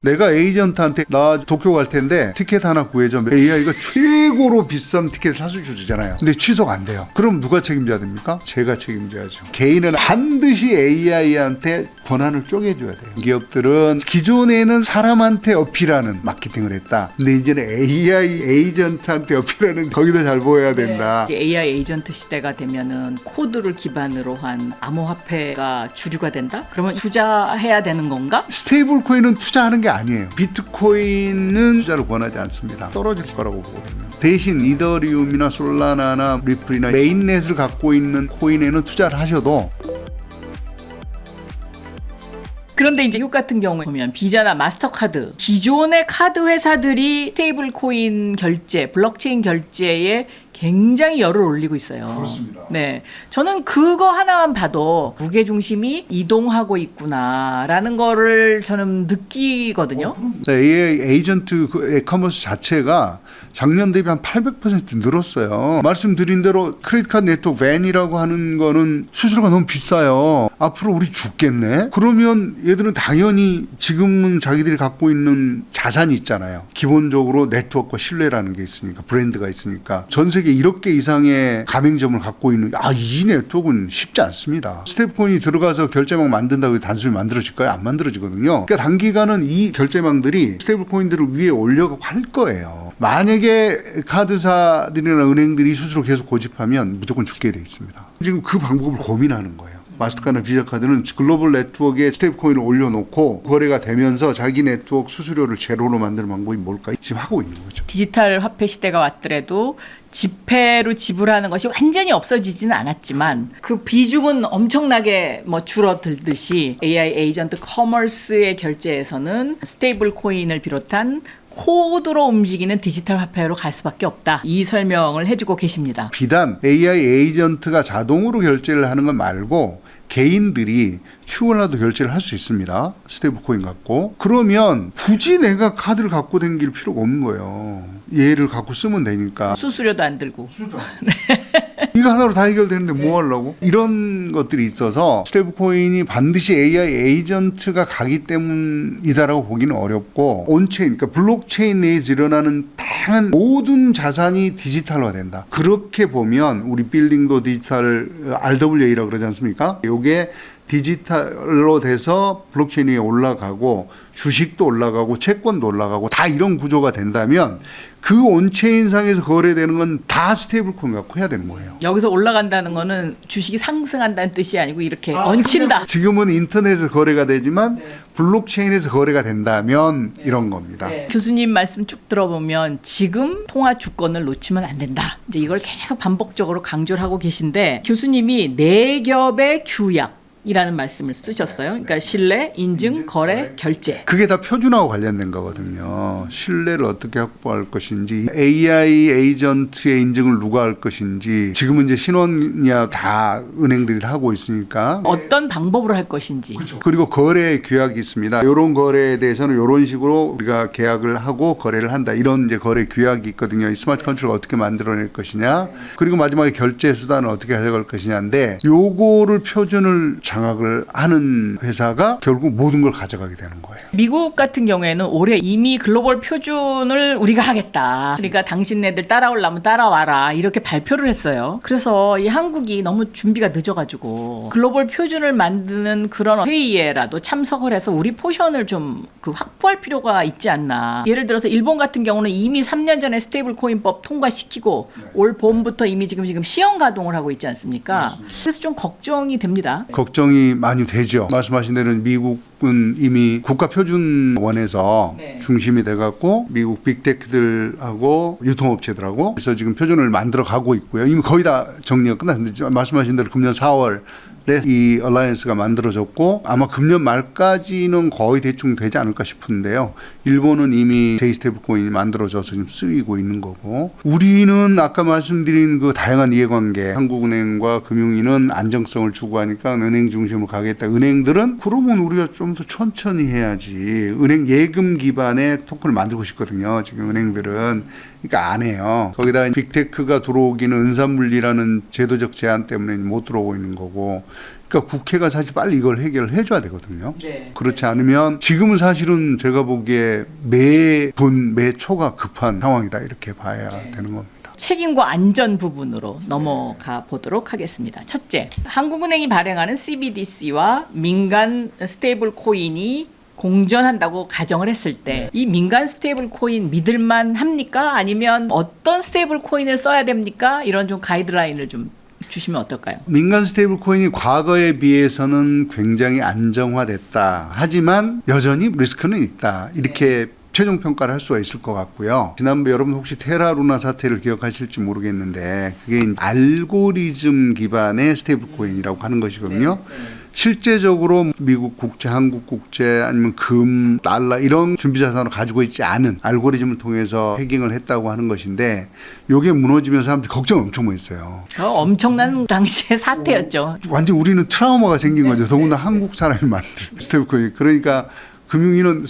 내가 에이전트한테 나 도쿄 갈 텐데 티켓 하나 구해줘. AI가 최고로 비싼 티켓 사서 주잖아요. 근데 취소가 안 돼요. 그럼 누가 책임져야 됩니까? 제가 책임져야죠. 개인은 반드시 AI한테 권한을 쪼개줘야 돼요. 기업들은 기존에는 사람한테 어필하는 마케팅을 했다. 근데 이제는 AI 에이전트한테 어필하는 거기다 잘 보여야 된다. 네. AI 에이전트 시대가 되면은 코드를 기반으로 한 암호화폐가 주류가 된다? 그러면 투자해야 되는 건가? 스테이블 코인은 투자하는 게 아니에요. 비트코인은 투자를 권하지 않습니다. 떨어질 거라고 보거든요. 대신 이더리움이나 솔라나나 리플이나 메인넷을 갖고 있는 코인에는 투자를 하셔도. 그런데 이제 미국 같은 경우에 보면 비자나 마스터카드, 기존의 카드 회사들이 스테이블 코인 결제, 블록체인 결제에 굉장히 열을 올리고 있어요. 그렇습니다. 네, 저는 그거 하나만 봐도 무게 중심이 이동하고 있구나라는 거를 저는 느끼거든요. AI 에이전트 에커머스 자체가 작년 대비 한 800% 늘었어요. 말씀드린 대로 크레딧 카드 네트워크 밴이라고 하는 거는 수수료가 너무 비싸요. 앞으로 우리 죽겠네. 그러면 얘들은 당연히 지금은 자기들이 갖고 있는 자산이 있잖아요. 기본적으로 네트워크와 신뢰라는 게 있으니까, 브랜드가 있으니까. 전 세계 1억 개 이상의 가맹점을 갖고 있는 이 네트워크는 쉽지 않습니다. 스테이블코인이 들어가서 결제망 만든다고 단순히 만들어질까요? 안 만들어지거든요. 그러니까 단기간은 이 결제망들이 스테이블코인들을 위에 올려가고 할 거예요. 만약에 카드사들이나 은행들이 수수료 계속 고집하면 무조건 죽게 돼 있습니다. 지금 그 방법을 고민하는 거예요. 마스터카드나 비자카드는 글로벌 네트워크에 스테이블코인을 올려놓고 거래가 되면서 자기 네트워크 수수료를 제로로 만드는 방법이 뭘까? 지금 하고 있는 거죠. 디지털 화폐 시대가 왔더라도 지폐로 지불하는 것이 완전히 없어지지는 않았지만 그 비중은 엄청나게 줄어들듯이 AI 에이전트 커머스의 결제에서는 스테이블 코인을 비롯한 코드로 움직이는 디지털 화폐로 갈 수밖에 없다. 이 설명을 해주고 계십니다. 비단 AI 에이전트가 자동으로 결제를 하는 것 말고 개인들이 큐어나도 결제를 할 수 있습니다. 스테이블 코인 갖고. 그러면 굳이 내가 카드를 갖고 다닐 필요가 없는 거예요. 얘를 갖고 쓰면 되니까. 수수료도 안 들고. 이거 하나로 다 해결되는데 뭐 하려고? 이런 것들이 있어서 스테이블 코인이 반드시 AI 에이전트가 가기 때문이다라고 보기는 어렵고, 온체인, 그러니까 블록체인 내에서 일어나는 다양한 모든 자산이 디지털화된다. 그렇게 보면 우리 빌딩도 디지털 RWA라고 그러지 않습니까? 요게 디지털로 돼서 블록체인 위에 올라가고 주식도 올라가고 채권도 올라가고 다 이런 구조가 된다면 그 온체인상에서 거래되는 건 다 스테이블 코인 갖고 해야 되는 거예요. 여기서 올라간다는 거는 주식이 상승한다는 뜻이 아니고 이렇게 얹힌다. 지금은 인터넷에서 거래가 되지만 블록체인에서 거래가 된다면 이런 겁니다. 교수님 말씀 쭉 들어보면 지금 통화 주권을 놓치면 안 된다. 이제 이걸 계속 반복적으로 강조를 하고 계신데, 교수님이 네 겹의 규약 이라는 말씀을 쓰셨어요. 그러니까 신뢰, 인증, 거래, 결제. 그게 다 표준화와 관련된 거거든요. 신뢰를 어떻게 확보할 것인지, AI 에이전트의 인증을 누가 할 것인지, 지금은 이제 신원이야 다 은행들이 다 하고 있으니까. 어떤 방법으로 할 것인지. 그렇죠. 그리고 거래 규약이 있습니다. 이런 거래에 대해서는 이런 식으로 우리가 계약을 하고 거래를 한다. 이런 이제 거래 규약이 있거든요. 이 스마트 컨트롤을 어떻게 만들어낼 것이냐. 그리고 마지막에 결제 수단을 어떻게 가져갈 것이냐인데, 요거를 표준을 장악을 하는 회사가 결국 모든 걸 가져가게 되는 거예요. 미국 같은 경우에는 올해 이미 글로벌 표준을 우리가 하겠다. 그러니까 당신네들 따라오려면 따라와라. 이렇게 발표를 했어요. 그래서 이 한국이 너무 준비가 늦어가지고 글로벌 표준을 만드는 그런 회의에라도 참석을 해서 우리 포션을 좀 확보할 필요가 있지 않나. 예를 들어서 일본 같은 경우는 이미 3년 전에 스테이블 코인법 통과시키고 올 봄부터 이미 지금 시험 가동을 하고 있지 않습니까? 맞습니다. 그래서 좀 걱정이 됩니다. 걱정이 많이 되죠. 말씀하신 대로 미국은 이미 국가표준원에서 중심이 돼갖고 미국 빅테크들하고 유통업체들하고 그래서 지금 표준을 만들어 가고 있고요. 이미 거의 다 정리가 끝났습니다. 말씀하신 대로 금년 4월 이 얼라이언스가 만들어졌고 아마 금년 말까지는 거의 대충 되지 않을까 싶은데요. 일본은 이미 제이스테이블 코인이 만들어져서 지금 쓰이고 있는 거고, 우리는 아까 말씀드린 그 다양한 이해관계, 한국은행과 금융위는 안정성을 추구하니까 은행 중심으로 가겠다. 은행들은 그러면 우리가 좀 더 천천히 해야지. 은행 예금 기반의 토큰을 만들고 싶거든요. 지금 은행들은. 그러니까 안 해요. 거기다 빅테크가 들어오기는 은산분리라는 제도적 제한 때문에 못 들어오고 있는 거고, 그러니까 국회가 사실 빨리 이걸 해결해 줘야 되거든요. 네. 그렇지 않으면 지금은 사실은 제가 보기에 매분 매초가 급한 상황이다 이렇게 봐야 되는 겁니다. 책임과 안전 부분으로 넘어가 보도록 하겠습니다. 첫째, 한국은행이 발행하는 CBDC와 민간 스테이블 코인이 공존한다고 가정을 했을 때 이 민간 스테이블 코인 믿을만 합니까? 아니면 어떤 스테이블 코인을 써야 됩니까? 이런 좀 가이드라인을 좀 주시면 어떨까요? 민간 스테이블 코인이 과거에 비해서는 굉장히 안정화됐다. 하지만 여전히 리스크는 있다. 이렇게 최종 평가를 할 수가 있을 것 같고요. 지난번 여러분 혹시 테라루나 사태를 기억하실지 모르겠는데 그게 알고리즘 기반의 스테이블 코인이라고 하는 것이거든요. 실제적으로 미국 국채, 한국 국채 아니면 금, 달러 이런 준비 자산을 가지고 있지 않은 알고리즘을 통해서 해킹을 했다고 하는 것인데 이게 무너지면서 사람들이 걱정 엄청 많이 했어요. 엄청난 당시의 사태였죠. 완전 우리는 트라우마가 생긴 거죠. 더군다나 한국 사람이 만든 스테이블 코인. 그러니까 금융위는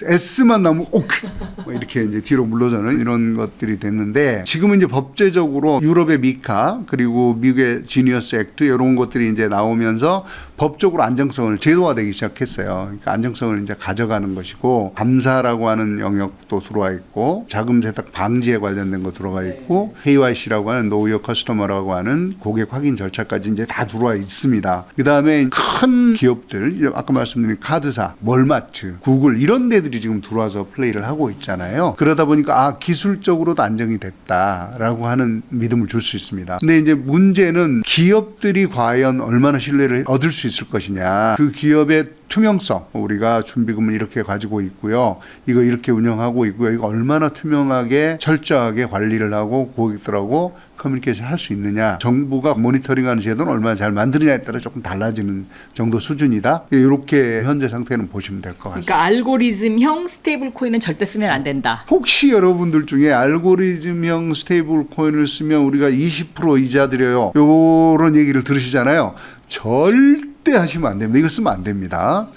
S만 나오면 오케이 이렇게 이제 뒤로 물러서는 이런 것들이 됐는데 지금은 이제 법제적으로 유럽의 미카 그리고 미국의 지니어스 액트 이런 것들이 이제 나오면서 법적으로 안정성을 제도화되기 시작했어요. 그러니까 안정성을 이제 가져가는 것이고 감사라고 하는 영역도 들어와 있고 자금 세탁 방지에 관련된 거 들어가 있고 KYC라고 하는 Know Your Customer라고 하는 고객 확인 절차까지 이제 다 들어와 있습니다. 그 다음에 큰 기업들 아까 말씀드린 카드사, 월마트 구글 이런 데들이 지금 들어와서 플레이를 하고 있잖아요. 그러다 보니까 기술적으로도 안정이 됐다라고 하는 믿음을 줄 수 있습니다. 근데 이제 문제는 기업들이 과연 얼마나 신뢰를 얻을 수 있을 것이냐. 그 기업의 투명성, 우리가 준비금을 이렇게 가지고 있고요. 이거 이렇게 운영하고 있고요. 이거 얼마나 투명하게 철저하게 관리를 하고 고객들하고 커뮤니케이션 할 수 있느냐. 정부가 모니터링하는 제도는 얼마나 잘 만드느냐에 따라 조금 달라지는 정도 수준이다. 이렇게 현재 상태는 보시면 될 것 같습니다. 그러니까 알고리즘형 스테이블 코인은 절대 쓰면 안 된다. 혹시 여러분들 중에 알고리즘형 스테이블 코인을 쓰면 우리가 20% 이자 드려요. 요런 얘기를 들으시잖아요. 절대 하시면 안 됩니다. 이거 쓰면 안 됩니다.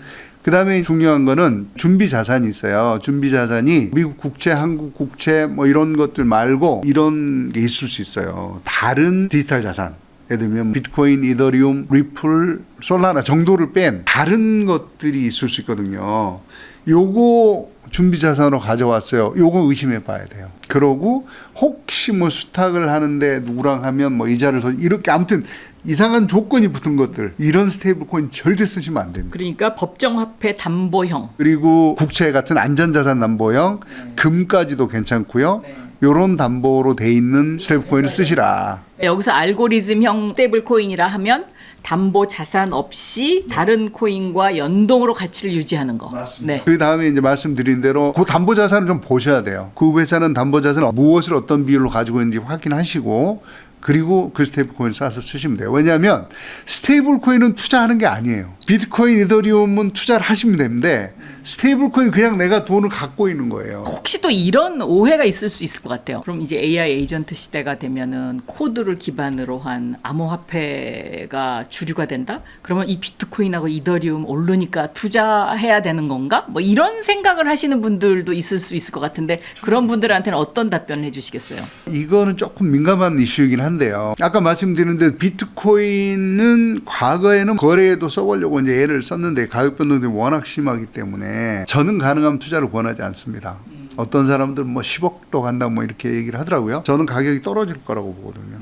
그 다음에 중요한 거는 준비 자산이 있어요. 준비 자산이 미국 국채, 한국 국채 뭐 이런 것들 말고 이런 게 있을 수 있어요. 다른 디지털 자산. 예를 들면 비트코인, 이더리움, 리플, 솔라나 정도를 뺀 다른 것들이 있을 수 있거든요. 요거 준비 자산으로 가져왔어요. 요거 의심해 봐야 돼요. 그러고 혹시 뭐 수탁을 하는데 누구랑 하면 뭐 이자를 더 이렇게 아무튼 이상한 조건이 붙은 것들 이런 스테이블 코인 절대 쓰시면 안 됩니다. 그러니까 법정화폐 담보형 그리고 국채 같은 안전자산 담보형 금까지도 괜찮고요. 요런 담보로 돼 있는 스테이블 코인을 쓰시라. 여기서 알고리즘형 스테이블 코인이라 하면 담보 자산 없이 다른 코인과 연동으로 가치를 유지하는 거. 맞습니다. 네. 그 다음에 이제 말씀드린 대로 그 담보 자산을 좀 보셔야 돼요. 그 회사는 담보 자산을 무엇을 어떤 비율로 가지고 있는지 확인하시고 그리고 그 스테이블 코인을 싸서 쓰시면 돼요. 왜냐하면 스테이블 코인은 투자하는 게 아니에요. 비트코인, 이더리움은 투자를 하시면 되는데 스테이블 코인 그냥 내가 돈을 갖고 있는 거예요. 혹시 또 이런 오해가 있을 수 있을 것 같아요. 그럼 이제 AI 에이전트 시대가 되면은 코드를 기반으로 한 암호화폐가 주류가 된다? 그러면 이 비트코인하고 이더리움 오르니까 투자해야 되는 건가? 뭐 이런 생각을 하시는 분들도 있을 수 있을 것 같은데 그런 분들한테는 어떤 답변을 해주시겠어요? 이거는 조금 민감한 이슈이긴 한데요. 아까 말씀드렸는데 비트코인은 과거에는 거래에도 써보려고 이제 애를 썼는데 가격 변동이 워낙 심하기 때문에 저는 가능하면 투자를 권하지 않습니다. 어떤 사람들은 뭐 10억도 간다 뭐 이렇게 얘기를 하더라고요. 저는 가격이 떨어질 거라고 보거든요.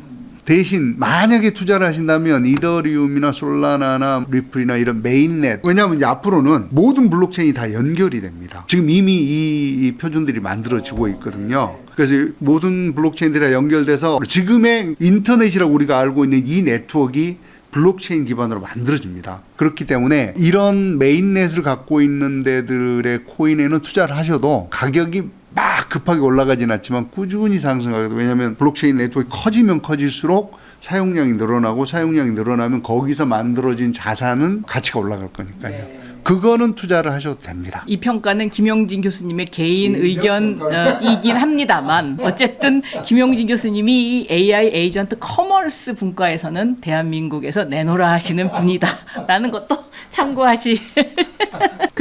대신 만약에 투자를 하신다면 이더리움이나 솔라나나 리플이나 이런 메인넷 왜냐하면 이제 앞으로는 모든 블록체인이 다 연결이 됩니다. 지금 이미 이 표준들이 만들어지고 있거든요. 그래서 모든 블록체인들이 다 연결돼서 지금의 인터넷이라고 우리가 알고 있는 이 네트워크가 블록체인 기반으로 만들어집니다. 그렇기 때문에 이런 메인넷을 갖고 있는 데들의 코인에는 투자를 하셔도 가격이 막 급하게 올라가진 않지만 꾸준히 상승하거든요. 왜냐하면 블록체인 네트워크가 커지면 커질수록 사용량이 늘어나고 사용량이 늘어나면 거기서 만들어진 자산은 가치가 올라갈 거니까요. 네. 그거는 투자를 하셔도 됩니다. 이 평가는 김용진 교수님의 개인 의견이긴 합니다만 어쨌든 김용진 교수님이 이 AI 에이전트 커머스 분과에서는 대한민국에서 내놓으라 하시는 분이다라는 것도 참고하시.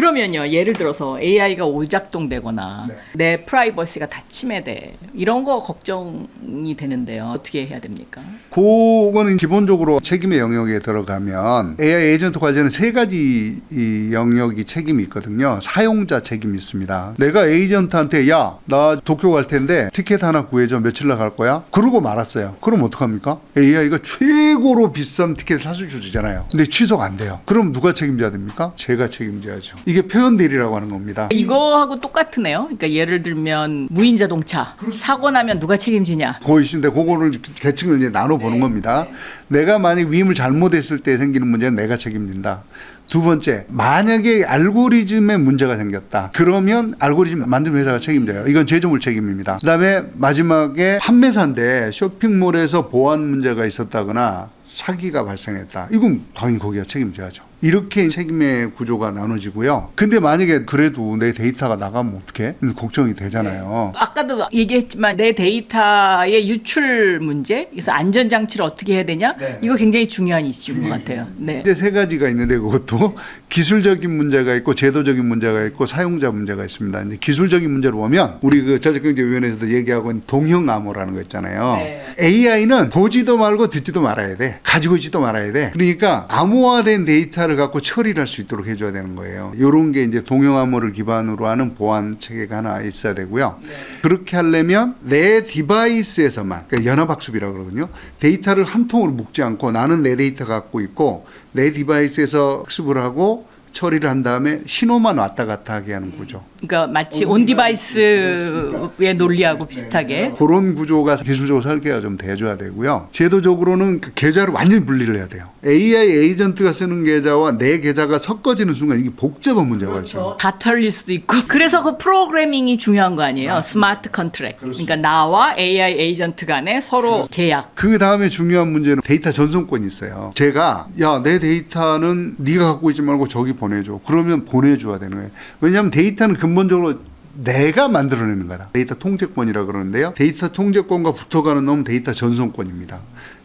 그러면요, 예를 들어서 AI가 오작동되거나 네. 내 프라이버시가 다 침해돼. 이런 거 걱정이 되는데요. 어떻게 해야 됩니까? 그거는 기본적으로 책임의 영역에 들어가면 AI 에이전트 관련은 세 가지 이 영역이 책임이 있거든요. 사용자 책임이 있습니다. 내가 에이전트한테 야, 나 도쿄 갈 텐데 티켓 하나 구해줘. 며칠 날 갈 거야? 그러고 말았어요. 그럼 어떡합니까? AI가 최고로 비싼 티켓을 사서 주잖아요. 근데 취소가 안 돼요. 그럼 누가 책임져야 됩니까? 제가 책임져야죠. 이게 표현 대리라고 하는 겁니다. 이거하고 똑같으네요. 그러니까 예를 들면 무인 자동차 사고 나면 누가 책임지냐? 그거 있는데 그거를 계층을 이제 나눠보는 겁니다. 내가 만약 위임을 잘못했을 때 생기는 문제는 내가 책임진다. 두 번째, 만약에 알고리즘에 문제가 생겼다. 그러면 알고리즘 만든 회사가 책임져요. 이건 제조물 책임입니다. 그다음에 마지막에 판매사인데 쇼핑몰에서 보안 문제가 있었다거나 사기가 발생했다. 이건 당연히 거기가 책임져야죠. 이렇게 책임의 구조가 나눠지고요. 근데 만약에 그래도 내 데이터가 나가면 어떡해? 걱정이 되잖아요. 아까도 얘기했지만 내 데이터의 유출 문제, 그래서 안전장치를 어떻게 해야 되냐? 네. 이거 굉장히 중요한 이슈인 것 같아요. 네. 이제 세 가지가 있는데 그것도 기술적인 문제가 있고 제도적인 문제가 있고 사용자 문제가 있습니다. 이제 기술적인 문제로 보면 우리 그 저작권자위원회에서도 얘기하고 있는 동형 암호라는 거 있잖아요. 네. AI는 보지도 말고 듣지도 말아야 돼. 가지고 있지도 말아야 돼. 그러니까 암호화된 데이터를 갖고 처리를 할 수 있도록 해줘야 되는 거예요. 이런 게 이제 동형 암호를 기반으로 하는 보안 체계가 하나 있어야 되고요. 네. 그렇게 하려면 내 디바이스에서만, 그러니까 연합학습이라고 그러거든요. 데이터를 한 통으로 묶지 않고 나는 내 데이터 갖고 있고 내 디바이스에서 학습을 하고 처리를 한 다음에 신호만 왔다 갔다 하게 하는 구조. 그러니까 마치 온 디바이스의 논리하고 비슷하게. 그런 구조가 기술적으로 설계가 좀 돼줘야 되고요. 제도적으로는 그 계좌를 완전히 분리를 해야 돼요. AI 에이전트가 쓰는 계좌와 내 계좌가 섞어지는 순간 이게 복잡한 문제가 있어요. 다 털릴 수도 있고. 그래서 그 프로그래밍이 중요한 거 아니에요? 스마트 컨트랙. 그러니까 나와 AI 에이전트 간에 서로 계약. 그 다음에 중요한 문제는 데이터 전송권이 있어요. 제가 야, 내 데이터는 네가 갖고 있지 말고 저기 보내줘. 그러면 보내줘야 되는 거예요. 왜냐하면 데이터는 근본적으로 내가 만들어내는 거다. 데이터 통제권이라 그러는데요. 데이터 통제권과 붙어가는 놈은 데이터 전송권입니다.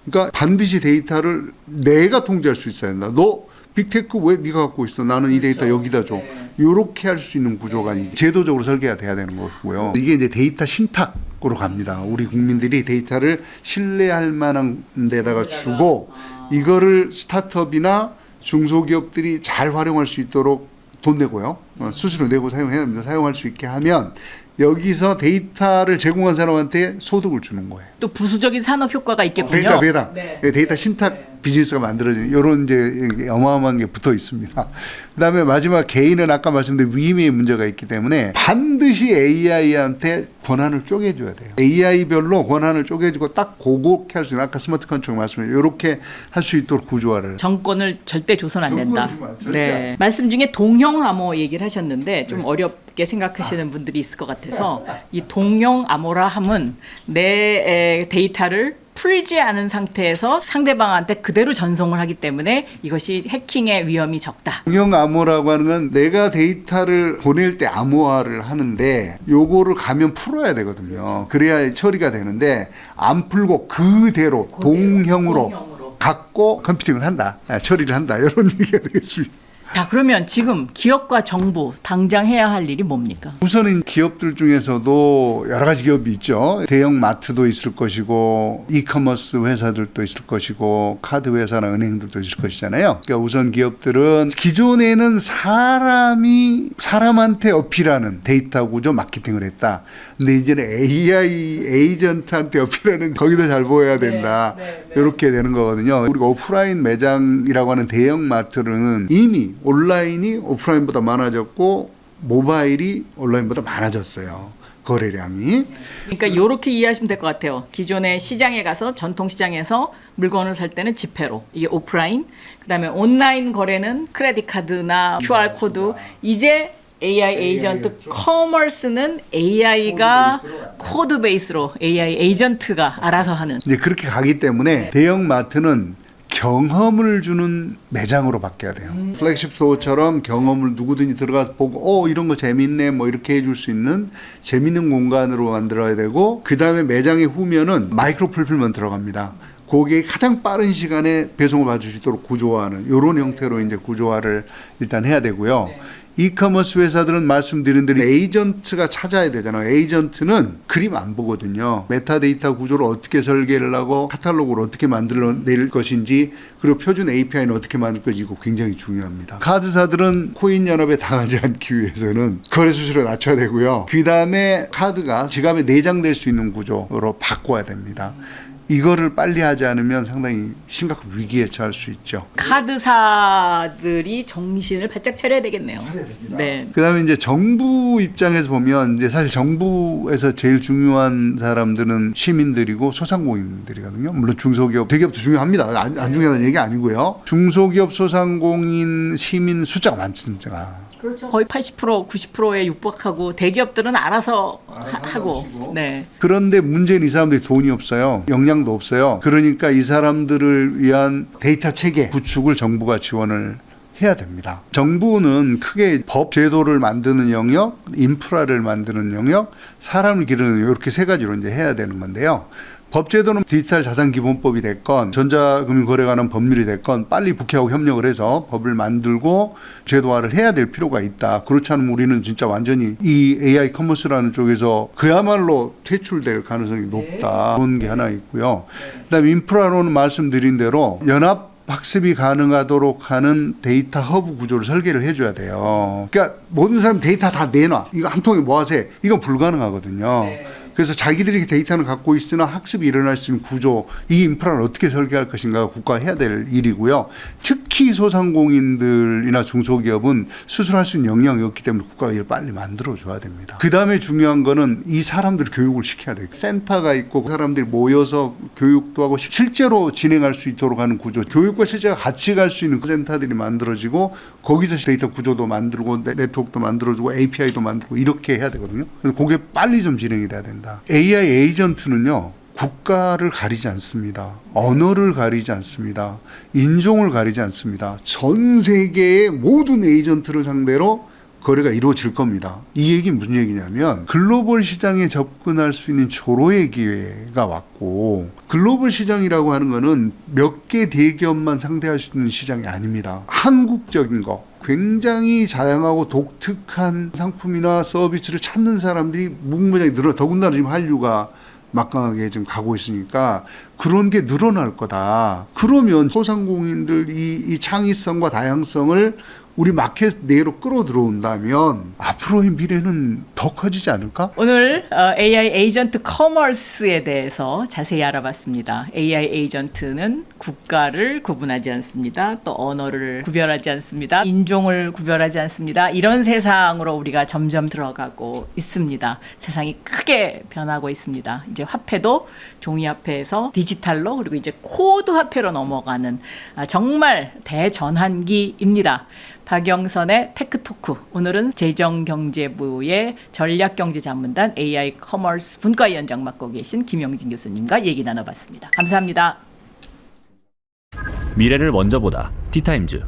그러니까 반드시 데이터를 내가 통제할 수 있어야 된다. 너 빅테크 왜 네가 갖고 있어? 나는 이 데이터 여기다 줘. 이렇게 할 수 있는 구조가 제도적으로 설계가 돼야 되는 거고요. 이게 이제 데이터 신탁으로 갑니다. 우리 국민들이 데이터를 신뢰할 만한 데다가 주고 이거를 스타트업이나 중소기업들이 잘 활용할 수 있도록 돈 내고요. 수수료 내고 사용해야 됩니다. 사용할 수 있게 하면 여기서 데이터를 제공한 사람한테 소득을 주는 거예요. 또 부수적인 산업 효과가 있겠군요. 데이터 배당, 네. 데이터 신탁 비즈니스가 만들어지는 이런 이제 어마어마한 게 붙어 있습니다. 그다음에 마지막 개인은 아까 말씀드린 위임의 문제가 있기 때문에 반드시 AI한테 권한을 쪼개줘야 돼요. AI별로 권한을 쪼개주고 딱 그렇게 할 수 있는 아까 스마트 컨트롤 말씀을 이렇게 할 수 있도록 구조화를. 정권을 절대 줘선 안 된다. 정권을 주면 절대 안 네. 말씀 중에 동형 암호 얘기를 하셨는데 좀 어렵게 생각하시는 분들이 있을 것 같아서 이 동형 암호라 함은 내 데이터를 풀지 않은 상태에서 상대방한테 그대로 전송을 하기 때문에 이것이 해킹의 위험이 적다. 동형 암호라고 하는 건 내가 데이터를 보낼 때 암호화를 하는데 요거를 가면 풀어야 되거든요. 그래야 처리가 되는데 안 풀고 그대로 동형으로 갖고 컴퓨팅을 한다. 처리를 한다. 이런 얘기가 되겠습니다. 자, 그러면 지금 기업과 정부 당장 해야 할 일이 뭡니까? 우선은 기업들 중에서도 여러 가지 기업이 있죠. 대형 마트도 있을 것이고 이커머스 회사들도 있을 것이고 카드 회사나 은행들도 있을 것이잖아요. 그러니까 우선 기업들은 기존에는 사람이 사람한테 어필하는 데이터 구조 마케팅을 했다. 근데 이제는 AI 에이전트한테 어필하는 거기도 잘 보여야 된다. 이렇게 되는 거거든요. 우리가 오프라인 매장이라고 하는 대형 마트는 이미 온라인이 오프라인보다 많아졌고 모바일이 온라인보다 많아졌어요. 거래량이. 그러니까 이렇게 이해하시면 될 것 같아요. 기존에 시장에 가서 전통 시장에서 물건을 살 때는 지폐로 이게 오프라인. 그다음에 온라인 거래는 크레딧 카드나 QR 코드. 이제 AI 에이전트 커머스는 AI가 코드 베이스로 AI 에이전트가 알아서 하는. 이제 그렇게 가기 때문에 대형 마트는 경험을 주는 매장으로 바뀌어야 돼요. 플래그십 스토어처럼 경험을 누구든지 들어가서 보고 이런 거 재밌네 뭐 이렇게 해줄 수 있는 재밌는 공간으로 만들어야 되고 그 다음에 매장에 후면은 마이크로 풀필먼 들어갑니다. 고객이 가장 빠른 시간에 배송을 받을 수 있도록 구조화하는 이런 형태로 이제 구조화를 일단 해야 되고요. 이커머스 회사들은 말씀드린 대로 에이전트가 찾아야 되잖아요. 에이전트는 그림 안 보거든요. 메타데이터 구조를 어떻게 설계를 하고 카탈로그를 어떻게 만들어낼 것인지 그리고 표준 API는 어떻게 만들 것인지 이거 굉장히 중요합니다. 카드사들은 코인 연합에 당하지 않기 위해서는 거래 수수료 낮춰야 되고요. 그 다음에 카드가 지갑에 내장될 수 있는 구조로 바꿔야 됩니다. 이거를 빨리 하지 않으면 상당히 심각한 위기에 처할 수 있죠. 카드사들이 정신을 바짝 차려야 되겠네요. 네. 그다음에 이제 정부 입장에서 보면 이제 사실 정부에서 제일 중요한 사람들은 시민들이고 소상공인들이거든요. 물론 중소기업, 대기업도 중요합니다. 안 중요하다는 얘기 아니고요. 중소기업, 소상공인, 시민 숫자가 많습니다. 그렇죠. 거의 80% 90%에 육박하고 대기업들은 알아서 하고. 네. 그런데 문제는 이 사람들이 돈이 없어요. 역량도 없어요. 그러니까 이 사람들을 위한 데이터 체계 구축을 정부가 지원을 해야 됩니다. 정부는 크게 법 제도를 만드는 영역, 인프라를 만드는 영역, 사람을 기르는 이렇게 세 가지로 이제 해야 되는 건데요. 법제도는 디지털 자산 기본법이 됐건 전자금융거래에 관한 법률이 됐건 빨리 국회하고 협력을 해서 법을 만들고 제도화를 해야 될 필요가 있다. 그렇지 않으면 우리는 진짜 완전히 이 AI 커머스라는 쪽에서 그야말로 퇴출될 가능성이 높다. 그런 게 하나 있고요. 그다음에 인프라로는 말씀드린 대로 연합 학습이 가능하도록 하는 데이터 허브 구조를 설계를 해줘야 돼요. 그러니까 모든 사람 데이터 다 내놔. 이거 한 통에 모아서 해. 이건 불가능하거든요. 네. 그래서 자기들이 데이터는 갖고 있으나 학습이 일어날 수 있는 구조, 이 인프라를 어떻게 설계할 것인가 국가가 해야 될 일이고요. 특히 소상공인들이나 중소기업은 수술할 수 있는 역량이 없기 때문에 국가가 이걸 빨리 만들어줘야 됩니다. 그 다음에 중요한 거는 이 사람들 교육을 시켜야 돼요. 센터가 있고 그 사람들이 모여서 교육도 하고 실제로 진행할 수 있도록 하는 구조, 교육과 실제가 같이 갈 수 있는 센터들이 만들어지고 거기서 데이터 구조도 만들고 네트워크도 만들어주고 API도 만들고 이렇게 해야 되거든요. 그래서 그게 빨리 좀 진행이 돼야 된다. AI 에이전트는요, 국가를 가리지 않습니다. 언어를 가리지 않습니다. 인종을 가리지 않습니다. 전 세계의 모든 에이전트를 상대로 거래가 이루어질 겁니다. 이 얘기는 무슨 얘기냐면 글로벌 시장에 접근할 수 있는 조로의 기회가 왔고, 글로벌 시장이라고 하는 거는 몇 개 대기업만 상대할 수 있는 시장이 아닙니다. 한국적인 거, 굉장히 다양하고 독특한 상품이나 서비스를 찾는 사람들이 무궁무진하게 늘어. 더군다나 지금 한류가 막강하게 지금 가고 있으니까 그런 게 늘어날 거다. 그러면 소상공인들 이 창의성과 다양성을 우리 마켓 내로 끌어들어온다면 앞으로의 미래는 더 커지지 않을까? 오늘 AI 에이전트 커머스에 대해서 자세히 알아봤습니다. AI 에이전트는 국가를 구분하지 않습니다. 또 언어를 구별하지 않습니다. 인종을 구별하지 않습니다. 이런 세상으로 우리가 점점 들어가고 있습니다. 세상이 크게 변하고 있습니다. 이제 화폐도 종이화폐에서 디지털로, 그리고 이제 코드 화폐로 넘어가는 정말 대전환기입니다. 박영선의 테크토크. 오늘은 재정경제부의 전략경제자문단 AI 커머스 분과위원장 맡고 계신 김영진 교수님과 얘기 나눠봤습니다. 감사합니다. 미래를 먼저 보다. 티타임즈.